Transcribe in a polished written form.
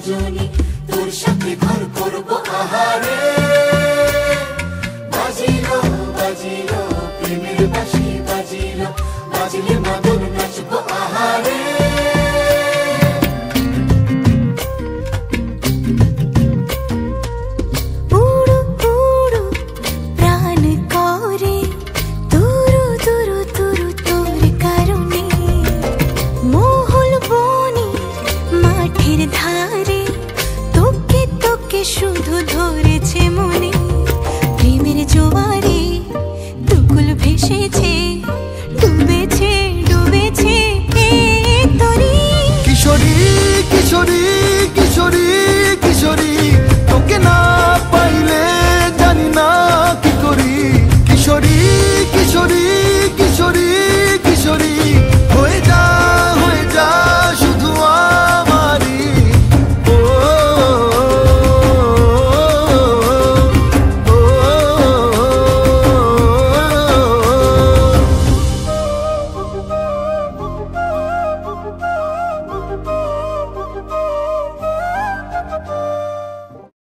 দুজনে তোর সাথে ঘর করবো আহারে। বাজিলো বাজিলো প্রেমের বাঁশি বাজিলো, বাজলে মাদল নাচবো আহারে। শুধু ধরেছে মনে প্রেমের জোয়ারে, দুকুল ভেসেছে ডুবেছে ডুবেছে তরি। কিশোরী কিশোরী কিশোরী কিশোরী